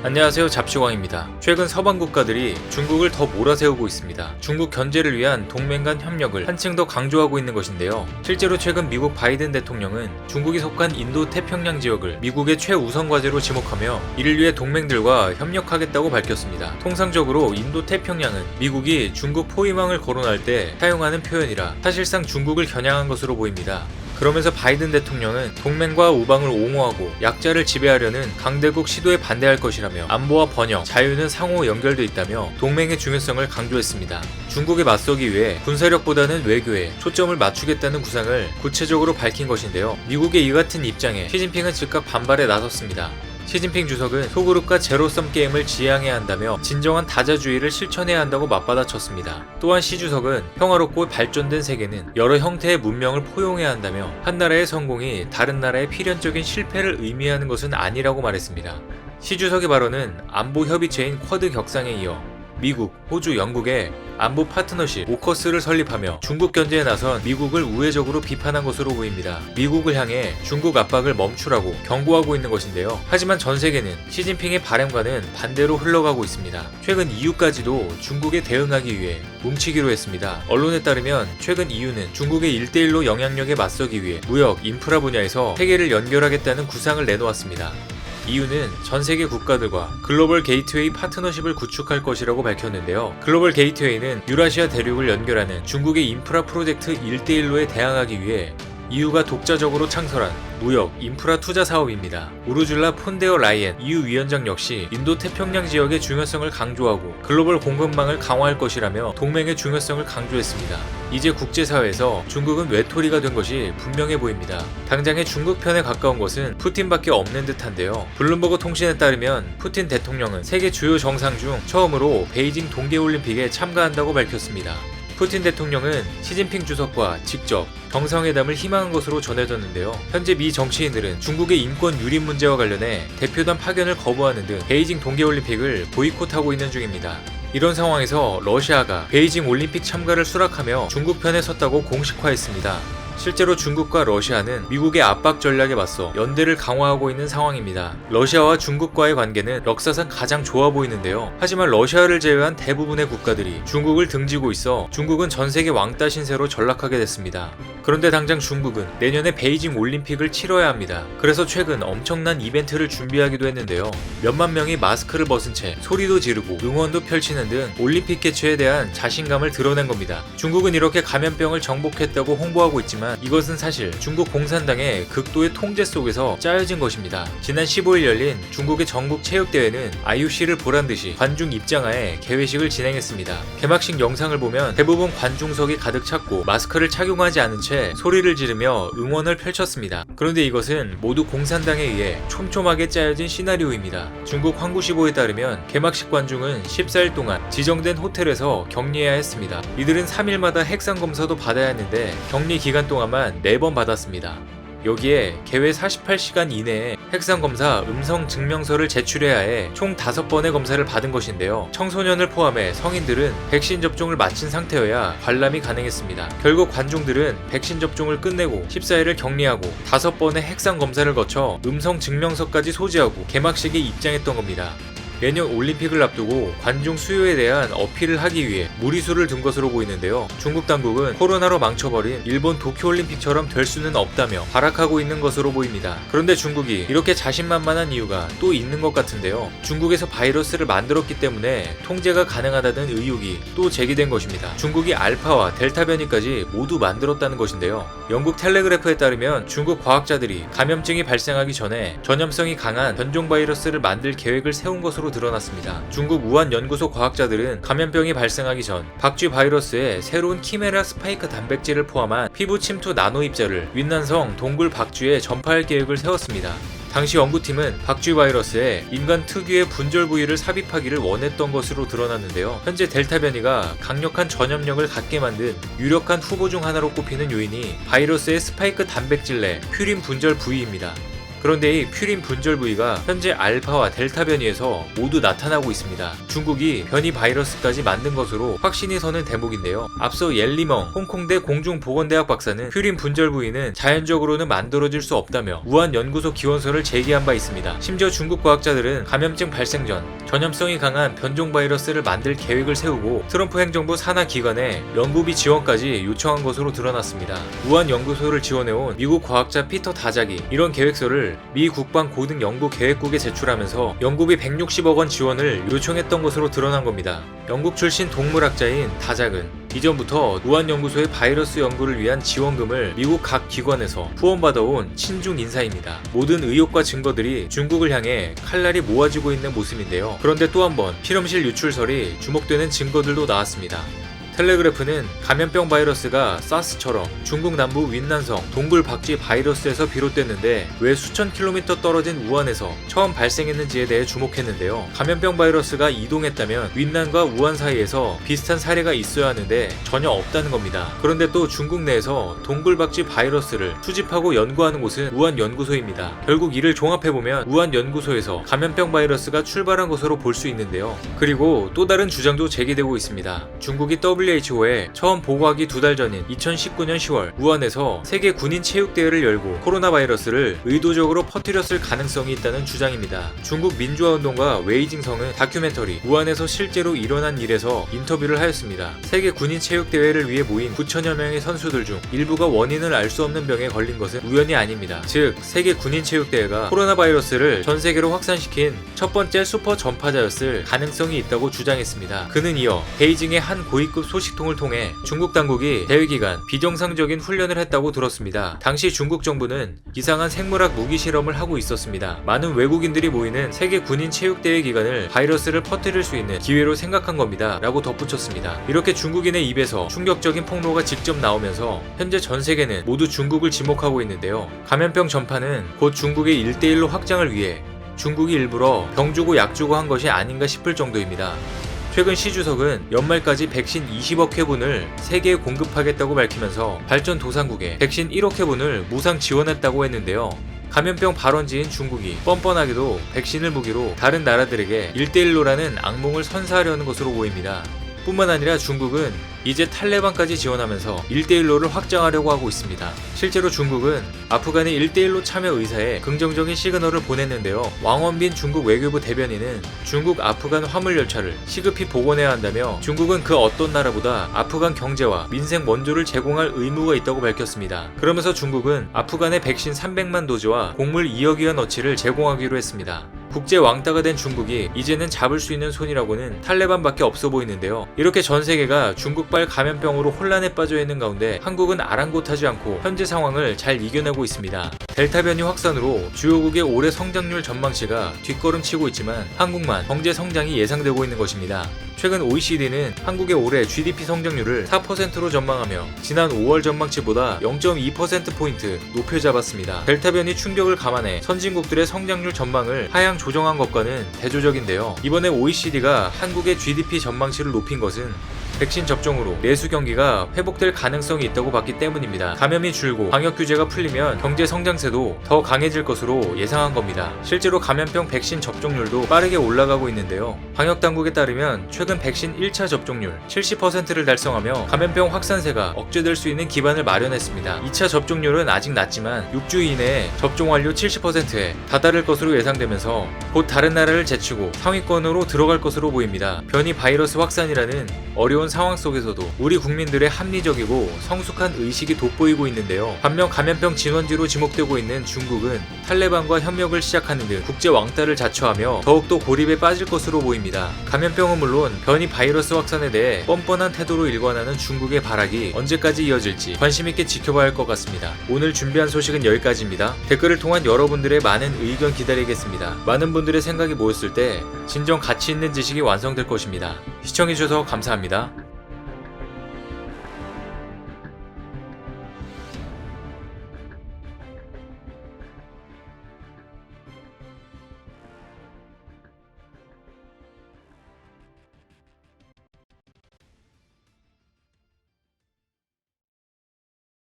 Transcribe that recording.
안녕하세요, 잡시광입니다. 최근 서방 국가들이 중국을 더 몰아세우고 있습니다. 중국 견제를 위한 동맹 간 협력을 한층 더 강조하고 있는 것인데요. 실제로 최근 미국 바이든 대통령은 중국이 속한 인도 태평양 지역을 미국의 최우선 과제로 지목하며 이를 위해 동맹들과 협력하겠다고 밝혔습니다. 통상적으로 인도 태평양은 미국이 중국 포위망을 거론할 때 사용하는 표현이라 사실상 중국을 겨냥한 것으로 보입니다. 그러면서 바이든 대통령은 동맹과 우방을 옹호하고 약자를 지배하려는 강대국 시도에 반대할 것이라며 안보와 번영, 자유는 상호 연결돼 있다며 동맹의 중요성을 강조했습니다. 중국에 맞서기 위해 군사력보다는 외교에 초점을 맞추겠다는 구상을 구체적으로 밝힌 것인데요. 미국의 이 같은 입장에 시진핑은 즉각 반발에 나섰습니다. 시진핑 주석은 소그룹과 제로섬 게임을 지향해야 한다며 진정한 다자주의를 실천해야 한다고 맞받아쳤습니다. 또한 시 주석은 평화롭고 발전된 세계는 여러 형태의 문명을 포용해야 한다며 한 나라의 성공이 다른 나라의 필연적인 실패를 의미하는 것은 아니라고 말했습니다. 시 주석의 발언은 안보 협의체인 쿼드 격상에 이어 미국, 호주, 영국의 안보 파트너십 오커스를 설립하며 중국 견제에 나선 미국을 우회적으로 비판한 것으로 보입니다. 미국을 향해 중국 압박을 멈추라고 경고하고 있는 것인데요. 하지만 전 세계는 시진핑의 바램과는 반대로 흘러가고 있습니다. 최근 EU까지도 중국에 대응하기 위해 뭉치기로 했습니다. 언론에 따르면 최근 EU는 중국의 1대1로 영향력에 맞서기 위해 무역, 인프라 분야에서 세계를 연결하겠다는 구상을 내놓았습니다. EU는 전 세계 국가들과 글로벌 게이트웨이 파트너십을 구축할 것이라고 밝혔는데요. 글로벌 게이트웨이는 유라시아 대륙을 연결하는 중국의 인프라 프로젝트 1대1로에 대항하기 위해 EU가 독자적으로 창설한 무역, 인프라 투자 사업입니다. 우르줄라 폰데어 라이엔 EU 위원장 역시 인도 태평양 지역의 중요성을 강조하고 글로벌 공급망을 강화할 것이라며 동맹의 중요성을 강조했습니다. 이제 국제사회에서 중국은 외톨이가 된 것이 분명해 보입니다. 당장의 중국 편에 가까운 것은 푸틴밖에 없는 듯한데요. 블룸버그 통신에 따르면 푸틴 대통령은 세계 주요 정상 중 처음으로 베이징 동계올림픽에 참가한다고 밝혔습니다. 푸틴 대통령은 시진핑 주석과 직접 정상회담을 희망한 것으로 전해졌는데요. 현재 미 정치인들은 중국의 인권 유린 문제와 관련해 대표단 파견을 거부하는 등 베이징 동계올림픽을 보이콧하고 있는 중입니다. 이런 상황에서 러시아가 베이징 올림픽 참가를 수락하며 중국 편에 섰다고 공식화했습니다. 실제로 중국과 러시아는 미국의 압박 전략에 맞서 연대를 강화하고 있는 상황입니다. 러시아와 중국과의 관계는 역사상 가장 좋아 보이는데요. 하지만 러시아를 제외한 대부분의 국가들이 중국을 등지고 있어 중국은 전세계 왕따 신세로 전락하게 됐습니다. 그런데 당장 중국은 내년에 베이징 올림픽을 치러야 합니다. 그래서 최근 엄청난 이벤트를 준비하기도 했는데요. 몇만 명이 마스크를 벗은 채 소리도 지르고 응원도 펼치는 등 올림픽 개최에 대한 자신감을 드러낸 겁니다. 중국은 이렇게 감염병을 정복했다고 홍보하고 있지만 이것은 사실 중국 공산당의 극도의 통제 속에서 짜여진 것입니다. 지난 15일 열린 중국의 전국 체육대회는 IOC를 보란듯이 관중 입장하에 개회식을 진행했습니다. 개막식 영상을 보면 대부분 관중석이 가득 찼고 마스크를 착용하지 않은 채 소리를 지르며 응원을 펼쳤습니다. 그런데 이것은 모두 공산당에 의해 촘촘하게 짜여진 시나리오입니다. 중국 황구시보에 따르면 개막식 관중은 14일 동안 지정된 호텔에서 격리해야 했습니다. 이들은 3일마다 핵산 검사도 받아야 했는데 격리 기간 동안만 4번 받았습니다. 여기에 개회 48시간 이내에 핵산검사 음성 증명서를 제출해야 해 총 5번의 검사를 받은 것인데요. 청소년을 포함해 성인들은 백신 접종을 마친 상태여야 관람이 가능했습니다. 결국 관중들은 백신 접종을 끝내고 14일을 격리하고 5번의 핵산검사를 거쳐 음성 증명서까지 소지하고 개막식에 입장했던 겁니다. 내년 올림픽을 앞두고 관중 수요에 대한 어필을 하기 위해 무리수를 둔 것으로 보이는데요. 중국 당국은 코로나로 망쳐버린 일본 도쿄올림픽처럼 될 수는 없다며 발악하고 있는 것으로 보입니다. 그런데 중국이 이렇게 자신만만한 이유가 또 있는 것 같은데요. 중국에서 바이러스를 만들었기 때문에 통제가 가능하다는 의혹이 또 제기된 것입니다. 중국이 알파와 델타 변이까지 모두 만들었다는 것인데요. 영국 텔레그래프에 따르면 중국 과학자들이 감염증이 발생하기 전에 전염성이 강한 변종 바이러스를 만들 계획을 세운 것으로 드러났습니다. 중국 우한 연구소 과학자들은 감염병이 발생하기 전 박쥐 바이러스에 새로운 키메라 스파이크 단백질을 포함한 피부 침투 나노 입자를 윈난성 동굴 박쥐에 전파할 계획을 세웠습니다. 당시 연구팀은 박쥐 바이러스에 인간 특유의 분절 부위를 삽입하기를 원했던 것으로 드러났는데요. 현재 델타 변이가 강력한 전염력을 갖게 만든 유력한 후보 중 하나로 꼽히는 요인이 바이러스의 스파이크 단백질 내 퓨린 분절 부위입니다. 그런데 이 퓨린 분절 부위가 현재 알파와 델타 변이에서 모두 나타나고 있습니다. 중국이 변이 바이러스까지 만든 것으로 확신이 서는 대목인데요. 앞서 옐리멍 홍콩대 공중보건대학 박사는 퓨린 분절 부위는 자연적으로는 만들어질 수 없다며 우한 연구소 기원서를 제기한 바 있습니다. 심지어 중국 과학자들은 감염증 발생 전 전염성이 강한 변종 바이러스를 만들 계획을 세우고 트럼프 행정부 산하 기관에 연구비 지원까지 요청한 것으로 드러났습니다. 우한 연구소를 지원해온 미국 과학자 피터 다작이 이런 계획서를 미 국방고등연구계획국에 제출하면서 연구비 160억 원 지원을 요청했던 것으로 드러난 겁니다. 영국 출신 동물학자인 다작은 이전부터 우한 연구소의 바이러스 연구를 위한 지원금을 미국 각 기관에서 후원받아온 친중 인사입니다. 모든 의혹과 증거들이 중국을 향해 칼날이 모아지고 있는 모습인데요. 그런데 또 한 번 실험실 유출설이 주목되는 증거들도 나왔습니다. 텔레그래프는 감염병 바이러스가 사스처럼 중국 남부 윈난성 동굴박쥐 바이러스에서 비롯됐는데 왜 수천 킬로미터 떨어진 우한에서 처음 발생했는지에 대해 주목했는데요. 감염병 바이러스가 이동했다면 윈난과 우한 사이에서 비슷한 사례가 있어야 하는데 전혀 없다는 겁니다. 그런데 또 중국 내에서 동굴박쥐 바이러스를 수집하고 연구하는 곳은 우한 연구소입니다. 결국 이를 종합해보면 우한 연구소에서 감염병 바이러스가 출발한 것으로 볼 수 있는데요. 그리고 또 다른 주장도 제기되고 있습니다. 중국이 WHO에 처음 보고하기 2달 전인 2019년 10월 우한에서 세계 군인 체육대회를 열고 코로나 바이러스를 의도적으로 퍼뜨렸을 가능성이 있다는 주장입니다. 중국 민주화운동가 웨이징성은 다큐멘터리 우한에서 실제로 일어난 일에서 인터뷰를 하였습니다. 세계 군인 체육대회를 위해 모인 9천여 명의 선수들 중 일부가 원인을 알 수 없는 병에 걸린 것은 우연이 아닙니다. 즉 세계 군인 체육대회가 코로나 바이러스를 전 세계로 확산시킨 첫 번째 슈퍼 전파자였을 가능성이 있다고 주장했습니다. 그는 이어 베이징의 한 고위급 소식통을 통해 중국 당국이 대회 기간 비정상적인 훈련을 했다고 들었습니다. 당시 중국 정부는 이상한 생물학 무기 실험을 하고 있었습니다. 많은 외국인들이 모이는 세계 군인 체육대회 기간을 바이러스를 퍼뜨릴 수 있는 기회로 생각한 겁니다. 라고 덧붙였습니다. 이렇게 중국인의 입에서 충격적인 폭로가 직접 나오면서 현재 전 세계는 모두 중국을 지목하고 있는데요. 감염병 전파는 곧 중국의 1대1로 확장을 위해 중국이 일부러 병 주고 약 주고 한 것이 아닌가 싶을 정도입니다. 최근 시 주석은 연말까지 백신 20억 회분을 세계에 공급하겠다고 밝히면서 발전도상국에 백신 1억 회분을 무상 지원했다고 했는데요. 감염병 발원지인 중국이 뻔뻔하게도 백신을 무기로 다른 나라들에게 1대1로라는 악몽을 선사하려는 것으로 보입니다. 뿐만 아니라 중국은 이제 탈레반까지 지원하면서 1대1로를 확장하려고 하고 있습니다. 실제로 중국은 아프간의 1대1로 참여 의사에 긍정적인 시그널을 보냈는데요. 왕원빈 중국 외교부 대변인은 중국 아프간 화물열차를 시급히 복원해야 한다며 중국은 그 어떤 나라보다 아프간 경제와 민생 원조를 제공할 의무가 있다고 밝혔습니다. 그러면서 중국은 아프간의 백신 300만 도즈와 곡물 2억여 원어치를 제공하기로 했습니다. 국제 왕따가 된 중국이 이제는 잡을 수 있는 손이라고는 탈레반밖에 없어 보이는데요. 이렇게 전 세계가 중국발 감염병으로 혼란에 빠져 있는 가운데 한국은 아랑곳하지 않고 현재 상황을 잘 이겨내고 있습니다. 델타 변이 확산으로 주요국의 올해 성장률 전망치가 뒷걸음치고 있지만 한국만 경제 성장이 예상되고 있는 것입니다. 최근 OECD는 한국의 올해 GDP 성장률을 4%로 전망하며 지난 5월 전망치보다 0.2%포인트 높여 잡았습니다. 델타 변이 충격을 감안해 선진국들의 성장률 전망을 하향 조정한 것과는 대조적인데요. 이번에 OECD가 한국의 GDP 전망치를 높인 것은 백신 접종으로 내수 경기가 회복될 가능성이 있다고 봤기 때문입니다. 감염이 줄고 방역 규제가 풀리면 경제 성장세도 더 강해질 것으로 예상한 겁니다. 실제로 감염병 백신 접종률도 빠르게 올라가고 있는데요. 방역 당국에 따르면 최근 백신 1차 접종률 70%를 달성하며 감염병 확산세가 억제될 수 있는 기반을 마련했습니다. 2차 접종률은 아직 낮지만 6주 이내에 접종 완료 70%에 다다를 것으로 예상되면서 곧 다른 나라를 제치고 상위권으로 들어갈 것으로 보입니다. 변이 바이러스 확산이라는 어려운 상황 속에서도 우리 국민들의 합리적이고 성숙한 의식이 돋보이고 있는데요. 반면 감염병 진원지로 지목되고 있는 중국은 탈레반과 협력을 시작하는 등 국제 왕따를 자처하며 더욱더 고립에 빠질 것으로 보입니다. 감염병은 물론 변이 바이러스 확산에 대해 뻔뻔한 태도로 일관하는 중국의 발악이 언제까지 이어질지 관심있게 지켜봐야 할 것 같습니다. 오늘 준비한 소식은 여기까지입니다. 댓글을 통한 여러분들의 많은 의견 기다리겠습니다. 많은 분들의 생각이 모였을 때 진정 가치 있는 지식이 완성될 것입니다. 시청해주셔서 감사합니다.